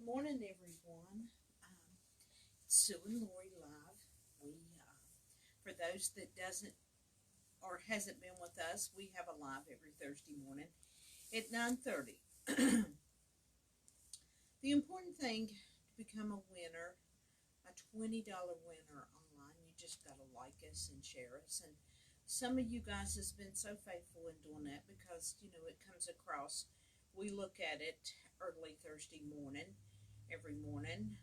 Good morning, everyone. It's Sue and Lori live. For those that doesn't or hasn't been with us, we have a live every Thursday morning at 9:30. The important thing to become a winner, a $20 winner online, you just gotta like us and share us. And some of you guys has been so faithful in doing that because it comes across. We look at it early Thursday morning, every morning,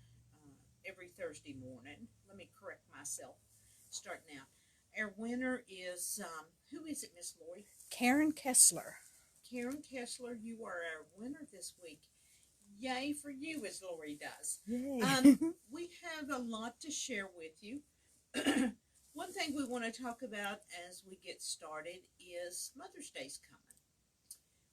every Thursday morning. Let me correct myself. Starting out, our winner is who is it, Miss Lori? Karen Kessler. Karen Kessler, you are our winner this week. Yay for you, as Lori does. Yay. We have a lot to share with you. One thing we want to talk about as we get started is Mother's Day's coming.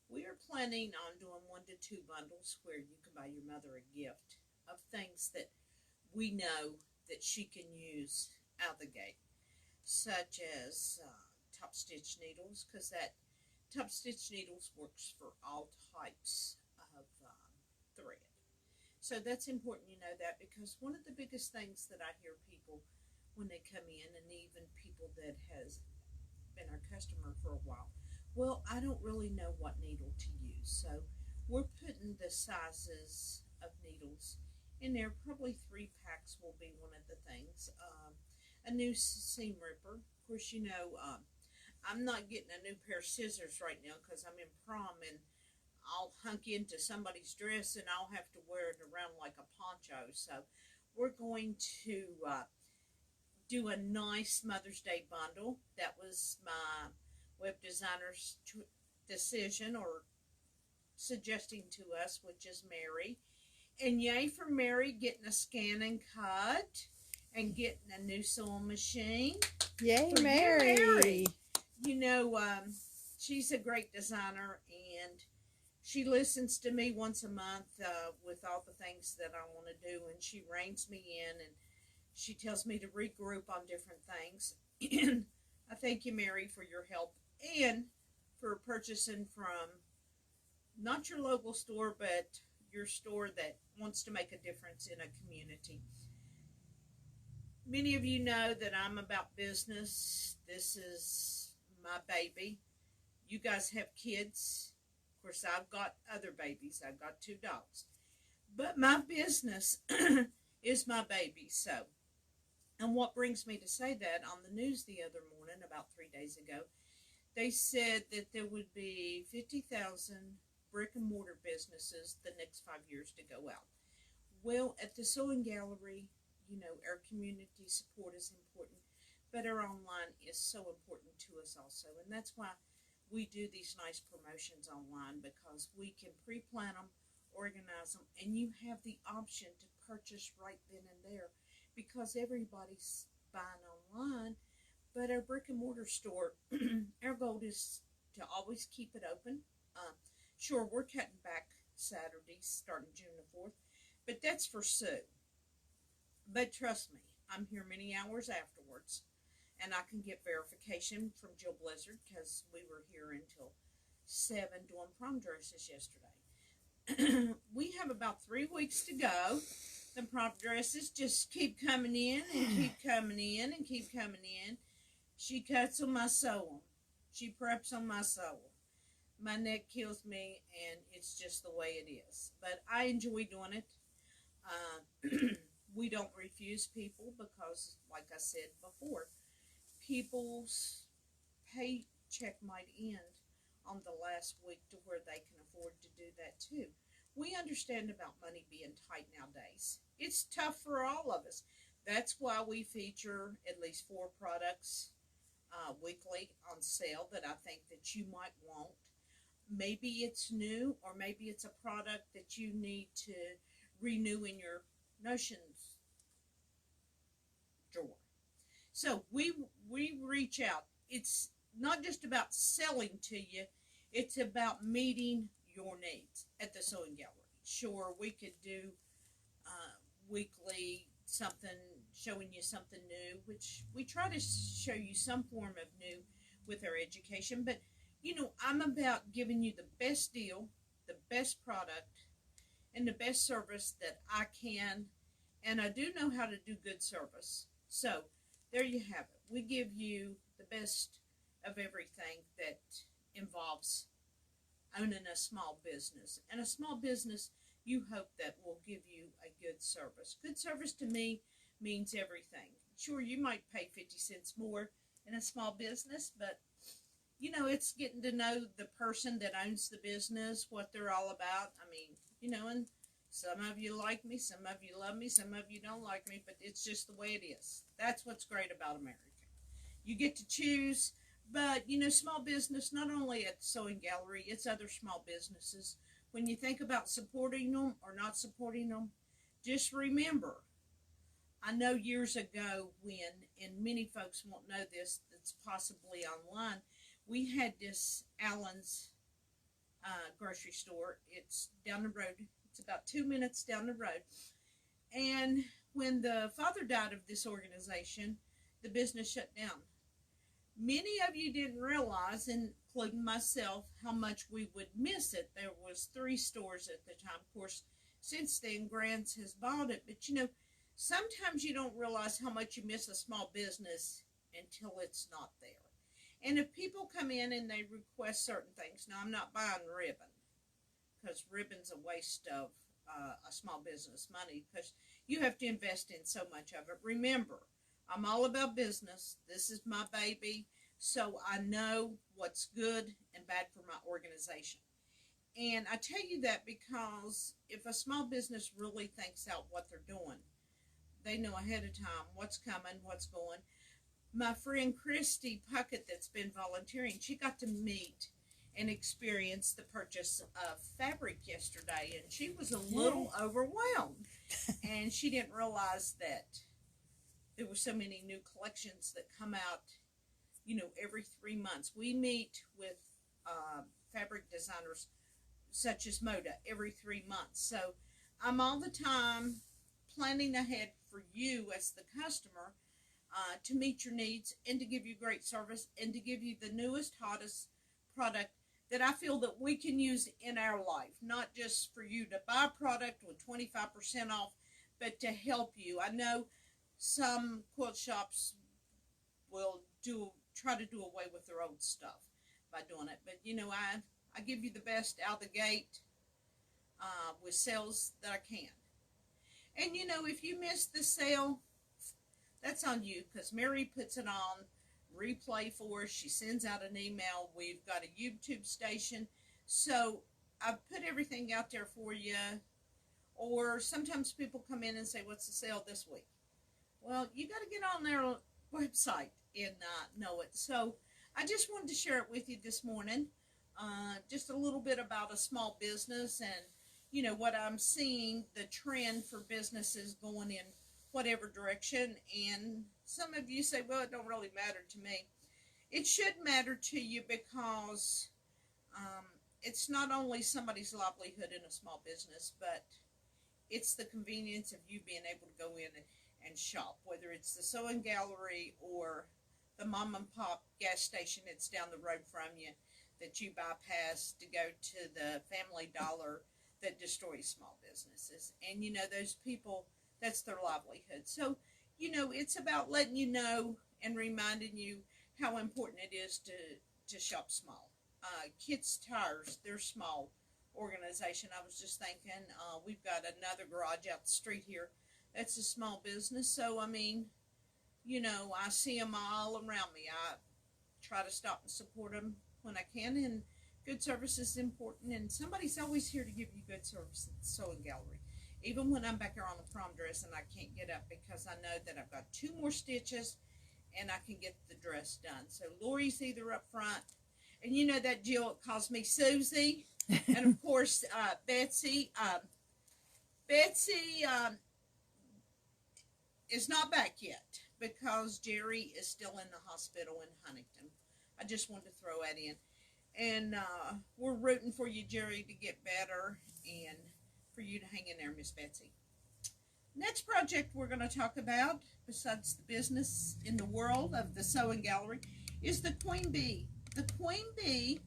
We are planning on doing 1 to 2 bundles where you can buy your mother a gift of things that we know that she can use out the gate, such as top stitch needles, because that top stitch needles works for all types of thread. So that's important you know that, because one of the biggest things that I hear people when they come in, and even people that has been our customer for a while, well, I don't really know what needle to use. So we're putting the sizes of needles in there. Probably 3 packs will be one of the things. A new seam ripper. Of course, I'm not getting a new pair of scissors right now because I'm in prom and I'll hunk into somebody's dress and I'll have to wear it around like a poncho. So we're going to do a nice Mother's Day bundle. That was my web designer's decision, or suggesting to us, which is Mary. And yay for Mary getting a scan and cut and getting a new sewing machine. Yay, For Mary. You, Mary! She's a great designer, and she listens to me once a month with all the things that I want to do, and she reins me in, and she tells me to regroup on different things. And I thank you, Mary, for your help and for purchasing from not your local store, but your store that wants to make a difference in a community. Many of you know that I'm about business. This is my baby. You guys have kids. Of course, I've got other babies. I've got 2 dogs. But my business is my baby. So, and what brings me to say that, on the news the other morning, about 3 days ago, they said that there would be 50,000 brick and mortar businesses the next 5 years to go out. Well, at the Sewing Gallery, our community support is important, but our online is so important to us also. And that's why we do these nice promotions online, because we can pre-plan them, organize them, and you have the option to purchase right then and there, because everybody's buying online. But our brick and mortar store, our goal is to always keep it open. Sure, we're cutting back Saturdays starting June the 4th, but that's for Sue. But trust me, I'm here many hours afterwards, and I can get verification from Jill Blizzard, because we were here until 7 doing prom dresses yesterday. We have about 3 weeks to go. The prom dresses just keep coming in and keep coming in and keep coming in. She cuts them, I sew them. She preps them, I sew them. My neck kills me, and it's just the way it is. But I enjoy doing it. We don't refuse people because, like I said before, people's paycheck might end on the last week to where they can afford to do that too. We understand about money being tight nowadays. It's tough for all of us. That's why we feature at least 4 products weekly on sale that I think that you might want. Maybe it's new, or maybe it's a product that you need to renew in your notions drawer. So we reach out. It's not just about selling to you, it's about meeting your needs at the Sewing Gallery. Sure, we could do weekly something, showing you something new, which we try to show you some form of new with our education, but I'm about giving you the best deal, the best product, and the best service that I can, and I do know how to do good service. So there you have it. We give you the best of everything that involves owning a small business. And a small business, you hope that will give you a good service. Good service to me means everything. Sure, you might pay 50 cents more in a small business, but you know, it's getting to know the person that owns the business, what they're all about. I mean, you know, and some of you like me, some of you love me, some of you don't like me, but it's just the way it is. That's what's great about America. You get to choose, but, you know, small business, not only at the Sewing Gallery, it's other small businesses. When you think about supporting them or not supporting them, just remember, I know years ago when, and many folks won't know this, that's possibly online, we had this Allen's grocery store. It's down the road. It's about 2 minutes down the road. And when the father died of this organization, the business shut down. Many of you didn't realize, including myself, how much we would miss it. There was 3 stores at the time. Of course, since then, Grants has bought it. But, you know, sometimes you don't realize how much you miss a small business until it's not there. And if people come in and they request certain things, now I'm not buying ribbon, because ribbon's a waste of a small business money, because you have to invest in so much of it. Remember, I'm all about business. This is my baby, so I know what's good and bad for my organization. And I tell you that because if a small business really thinks out what they're doing, they know ahead of time what's coming, what's going. My friend Christy Puckett, that's been volunteering, she got to meet and experience the purchase of fabric yesterday, and she was a little overwhelmed. And she didn't realize that there were so many new collections that come out, you know, every 3 months. We meet with fabric designers such as Moda every 3 months. So I'm all the time planning ahead for you as the customer to meet your needs and to give you great service and to give you the newest, hottest product that I feel that we can use in our life. Not just for you to buy a product with 25% off, but to help you. I know some quilt shops will try to do away with their old stuff by doing it. But, you know, I give you the best out the gate with sales that I can. And, you know, if you miss the sale, that's on you, because Mary puts it on replay for us. She sends out an email. We've got a YouTube station. So I've put everything out there for you. Or sometimes people come in and say, what's the sale this week? Well, you got to get on their website and know it. So I just wanted to share it with you this morning. Just a little bit about a small business and, you know, what I'm seeing, the trend for businesses going in whatever direction. And some of you say, well, it don't really matter to me. It should matter to you, because it's not only somebody's livelihood in a small business, but it's the convenience of you being able to go in and shop, whether it's the Sewing Gallery or the mom and pop gas station that's down the road from you that you bypass to go to the Family Dollar that destroys small businesses. And, you know, those people, that's their livelihood. So, you know, it's about letting you know and reminding you how important it is to shop small. Kids Tires, they're small organization. I was just thinking, we've got another garage out the street here that's a small business. So, I mean, you know, I see them all around me. I try to stop and support them when I can, and good service is important, and somebody's always here to give you good service at the Sewing Gallery. Even when I'm back there on the prom dress and I can't get up, because I know that I've got 2 more stitches and I can get the dress done. So Lori's either up front, and you know that Jill calls me Susie, and of course Betsy. Betsy is not back yet because Jerry is still in the hospital in Huntington. I just wanted to throw that in. And we're rooting for you, Jerry, to get better, and for you to hang in there, Miss Betsy. Next project we're going to talk about, besides the business in the world of the Sewing Gallery, is the Queen Bee. The Queen Bee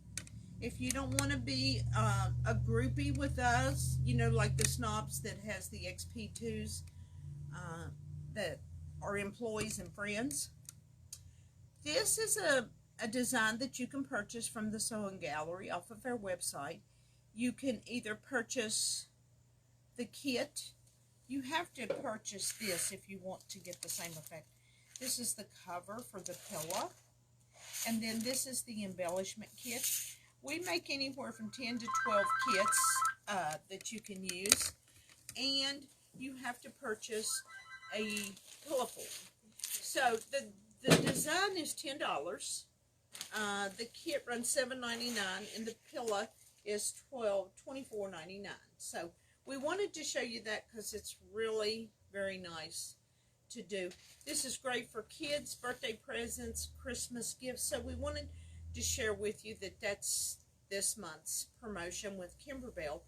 If you don't want to be a groupie with us, you know, like the snobs that has the XP2s that are employees and friends, this is a design that you can purchase from the Sewing Gallery off of our website. You can either purchase the kit. You have to purchase this if you want to get the same effect. This is the cover for the pillow. And then this is the embellishment kit. We make anywhere from 10 to 12 kits that you can use. And you have to purchase a pillow form. So the design is $10. The kit runs $7.99 and the pillow is $24.99. So we wanted to show you that because it's really very nice to do. This is great for kids, birthday presents, Christmas gifts. So we wanted to share with you that that's this month's promotion with Kimberbell.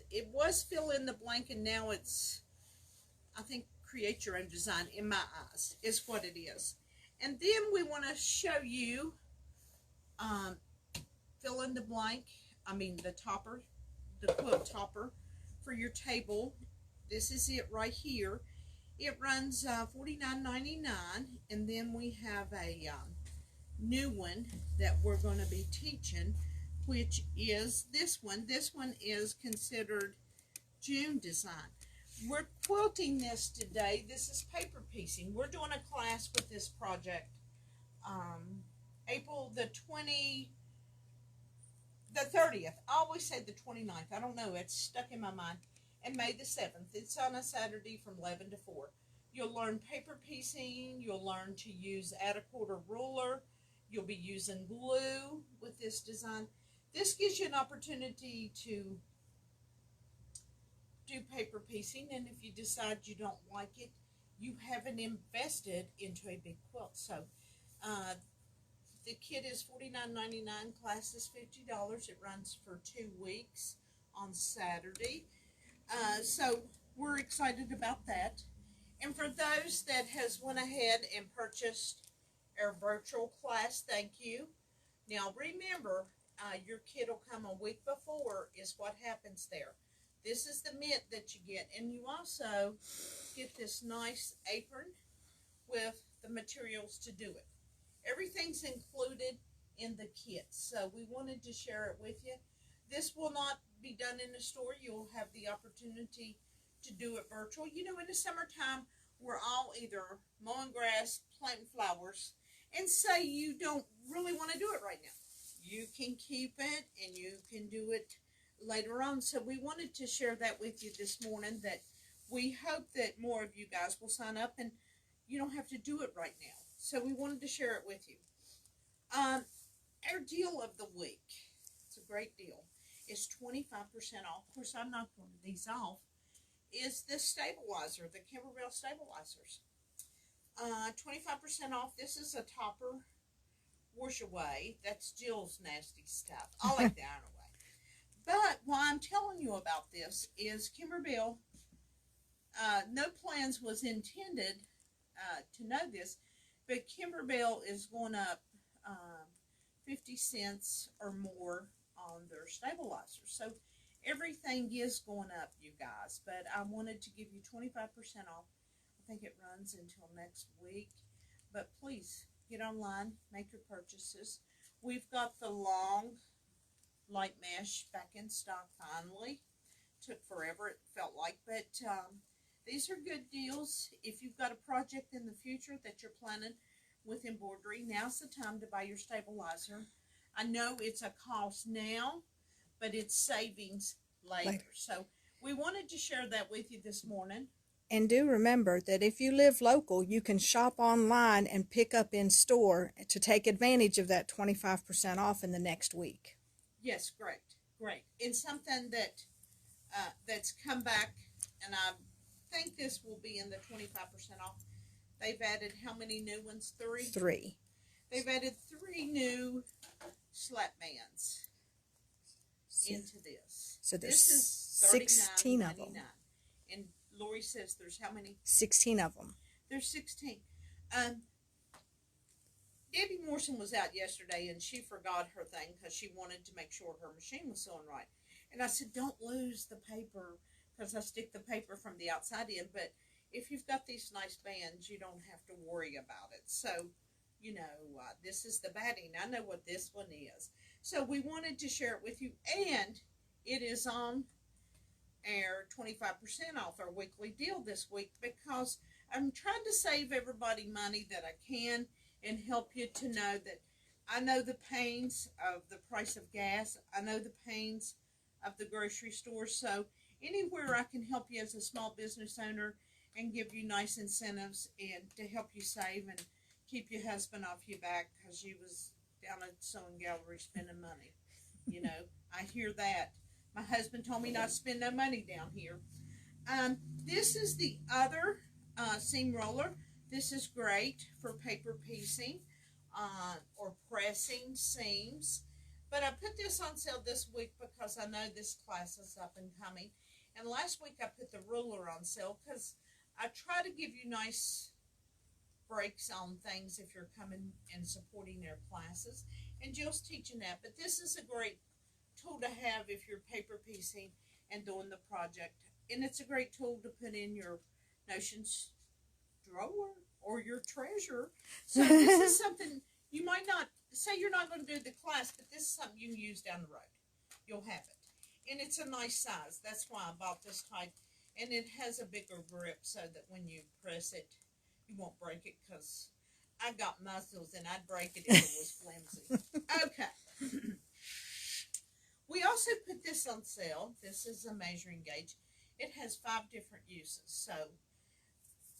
It was fill in the blank, and now it's, I think, create your own design, in my eyes, is what it is. And then we want to show you fill in the blank, the topper, the quilt topper for your table. This is it right here. It runs $49.99, and then we have a new one that we're going to be teaching, which is this one. This one is considered June design. We're quilting this today. This is paper piecing. We're doing a class with this project April the 30th. I always say the 29th. I don't know. It's stuck in my mind. And May the 7th. It's on a Saturday from 11 to 4. You'll learn paper piecing. You'll learn to use add a quarter ruler. You'll be using glue with this design. This gives you an opportunity to do paper piecing, and if you decide you don't like it, you haven't invested into a big quilt. So the kit is $49.99. Class is $50. It runs for 2 weeks on Saturday. So we're excited about that. And for those that has went ahead and purchased our virtual class, thank you. Now remember, your kit will come a week before is what happens there. This is the mitt that you get, and you also get this nice apron with the materials to do it. Everything's included in the kit, so we wanted to share it with you. This will not be done in the store. You'll have the opportunity to do it virtual. You know, in the summertime, we're all either mowing grass, planting flowers, and say you don't really want to do it right now. You can keep it, and you can do it later on. So we wanted to share that with you this morning, that we hope that more of you guys will sign up, and you don't have to do it right now. So we wanted to share it with you. Our deal of the week, it's a great deal, is 25% off. Of course, I'm not going these off. Is the stabilizer, the Kimberbell stabilizers. 25% off. This is a topper wash away. That's Jill's nasty stuff. I like the iron away. But why I'm telling you about this is Kimberbell, no plans was intended to know this, but Kimberbell is going up 50 cents or more on their stabilizers. So everything is going up, you guys. But I wanted to give you 25% off. I think it runs until next week. But please get online, make your purchases. We've got the long light mesh back in stock finally. Took forever, it felt like, but these are good deals. If you've got a project in the future that you're planning with embroidery, now's the time to buy your stabilizer. I know it's a cost now, but it's savings later. So we wanted to share that with you this morning. And do remember that if you live local, you can shop online and pick up in store to take advantage of that 25% off in the next week. Yes, great. And something that that's come back, and I think this will be in the 25% off. They've added how many new ones? 3? 3. They've added 3 new slap bands into this. So there's this is 16 of them. And Lori says there's how many? 16 of them. There's 16. Debbie Morrison was out yesterday and she forgot her thing because she wanted to make sure her machine was sewing right. And I said, don't lose the paper because I stick the paper from the outside in. But if you've got these nice bands, you don't have to worry about it. So, you know, this is the batting. I know what this one is. So we wanted to share it with you. And it is on our 25% off our weekly deal this week because I'm trying to save everybody money that I can and help you to know that I know the pains of the price of gas. I know the pains of the grocery store. So anywhere I can help you as a small business owner and give you nice incentives and to help you save and keep your husband off your back because you was down at the sewing gallery spending money. You know, I hear that. My husband told me not to spend no money down here. This is the other seam roller. This is great for paper piecing or pressing seams. But I put this on sale this week because I know this class is up and coming. And last week I put the ruler on sale because I try to give you nice breaks on things if you're coming and supporting their classes. And Jill's teaching that. But this is a great tool to have if you're paper piecing and doing the project. And it's a great tool to put in your notions drawer or your treasure. So this is something you might not, say you're not going to do the class, but this is something you can use down the road. You'll have it. And it's a nice size. That's why I bought this type. And it has a bigger grip so that when you press it, you won't break it because I got muscles and I'd break it if it was flimsy. Okay. We also put this on sale. This is a measuring gauge. It has 5 different uses. So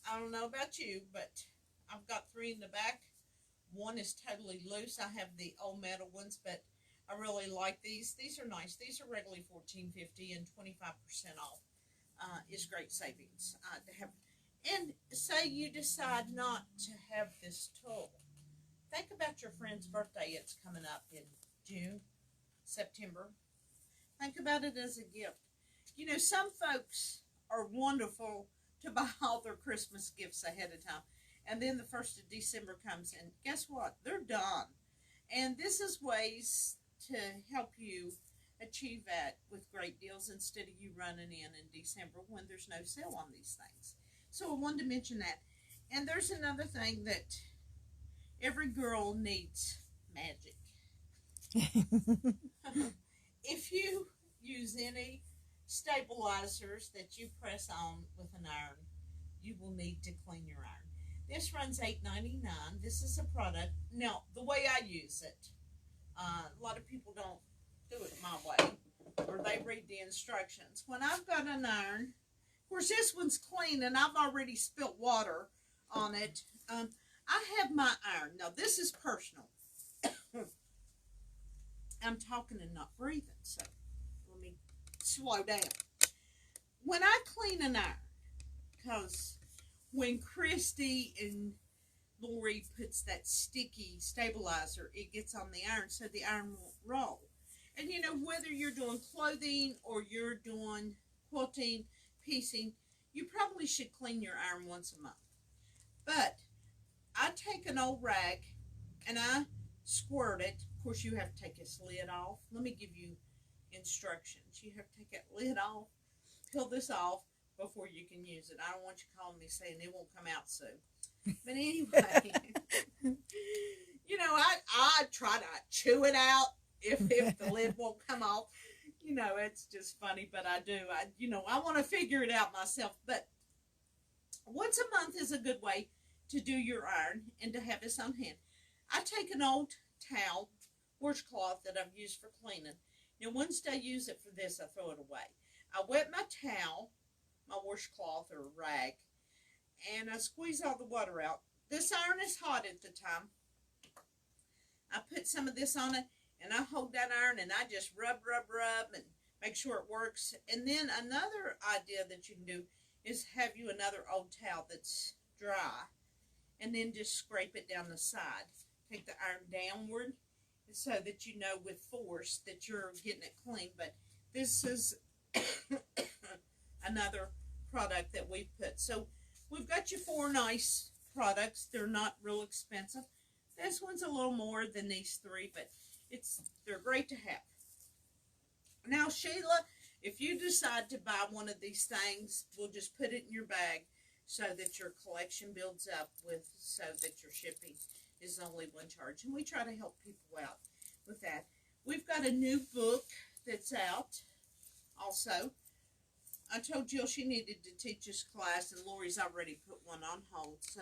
I don't know about you, but I've got 3 in the back. One is totally loose. I have the old metal ones, but I really like these. These are nice. These are regularly $14.50 and 25% off is great savings to have. And say you decide not to have this tool. Think about your friend's birthday. It's coming up in June, September. Think about it as a gift. You know, some folks are wonderful to buy all their Christmas gifts ahead of time. And then the 1st of December comes and guess what? They're done. And this is ways to help you achieve that with great deals instead of you running in December when there's no sale on these things. So I wanted to mention that. And there's another thing that every girl needs: magic. If you use any stabilizers that you press on with an iron, you will need to clean your iron. This runs $8.99. This is a product. Now, the way I use it, a lot of people don't do it my way, or they read the instructions. When I've got an iron, of course this one's clean and I've already spilt water on it. I have my iron. Now, this is personal. I'm talking and not breathing, so let me slow down. When I clean an iron, because when Christy and Lori puts that sticky stabilizer, it gets on the iron so the iron won't roll. And you know, whether you're doing clothing or you're doing quilting, piecing, you probably should clean your iron once a month. But I take an old rag and I squirt it. Of course, you have to take this lid off. Let me give you instructions. You have to take that lid off, peel this off before you can use it. I don't want you calling me saying it won't come out soon. But anyway, you know, I try to chew it out if the lid won't come off. You know, it's just funny, but I do. I want to figure it out myself. But once a month is a good way to do your iron and to have this on hand. I take an old towel, washcloth that I've used for cleaning. Now, once I use it for this, I throw it away. I wet my towel, my washcloth or rag, and I squeeze all the water out. This iron is hot at the time. I put some of this on it, and I hold that iron, and I just rub, and make sure it works. And then another idea that you can do is have you another old towel that's dry, and then just scrape it down the side. Take the iron downward so that you know with force that you're getting it clean. But this is another product that we've put. So we've got you 4 nice products. They're not real expensive. This one's a little more than these three, but they're great to have. Now, Sheila, if you decide to buy one of these things, we'll just put it in your bag so that your collection builds up so that your shipping is only one charge. And we try to help people out with that. We've got a new book that's out also. I told Jill she needed to teach this class, and Lori's already put one on hold. So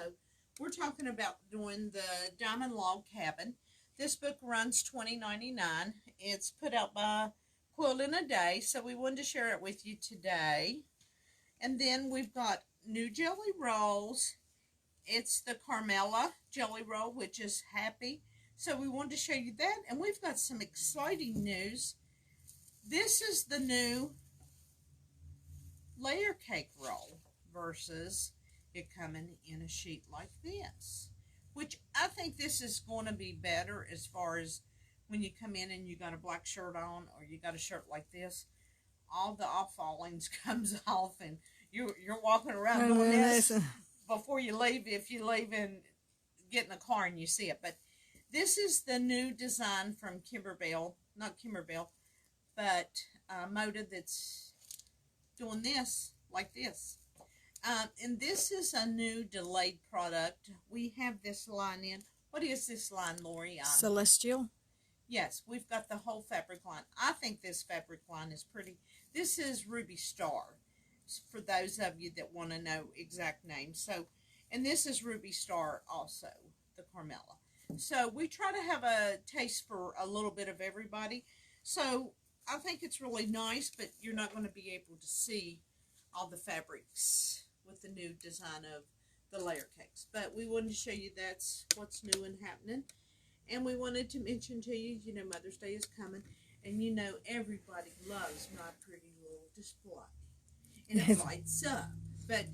we're talking about doing the Diamond Log Cabin. This book runs $20.99. It's put out by Quilting a Day, so we wanted to share it with you today. And then we've got new jelly rolls. It's the Camellia jelly roll, which is happy. So we wanted to show you that. And we've got some exciting news. This is the new layer cake roll versus it coming in a sheet like this, which I think this is going to be better as far as when you come in and you got a black shirt on or you got a shirt like this. All the off-fallings comes off and you're walking around doing this before you leave, if you leave and get in the car and you see it. But this is the new design from Kimberbell, not Kimberbell, but Moda that's doing this, like this. And this is a new delayed product. We have this line in. What is this line, Lori? Celestial. Yes, we've got the whole fabric line. I think this fabric line is pretty. This is Ruby Star, for those of you that want to know exact names. So, and this is Ruby Star also, the Camellia. So we try to have a taste for a little bit of everybody. So I think it's really nice, but you're not going to be able to see all the fabrics with the new design of the layer cakes. But we wanted to show you that's what's new and happening. And we wanted to mention to you, you know, Mother's Day is coming. And you know, everybody loves my pretty little display. And it lights up. But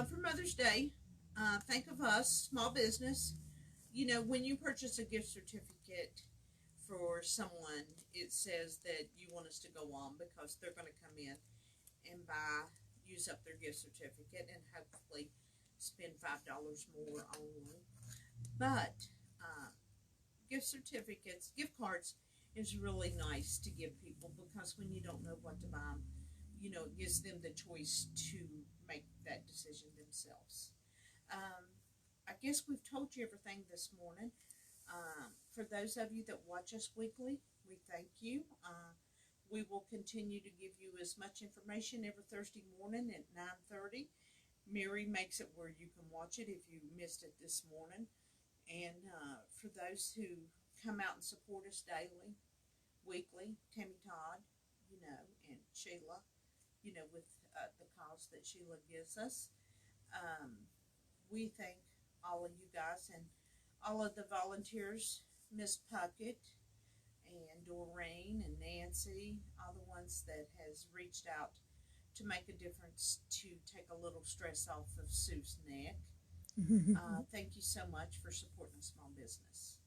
for Mother's Day, think of us, small business. You know, when you purchase a gift certificate for someone, it says that you want us to go on because they're going to come in and use up their gift certificate and hopefully spend $5 more only. But gift certificates, gift cards is really nice to give people because when you don't know what to buy them, you know, it gives them the choice to make that decision themselves. I guess we've told you everything this morning. For those of you that watch us weekly, we thank you. We will continue to give you as much information every Thursday morning at 9:30. Mary makes it where you can watch it if you missed it this morning. And for those who come out and support us daily, weekly, Tammy Todd, you know, and Sheila, you know, with the cause that Sheila gives us. We thank all of you guys and all of the volunteers, Miss Puckett and Doreen and Nancy, all the ones that has reached out to make a difference to take a little stress off of Sue's neck. Thank you so much for supporting small business.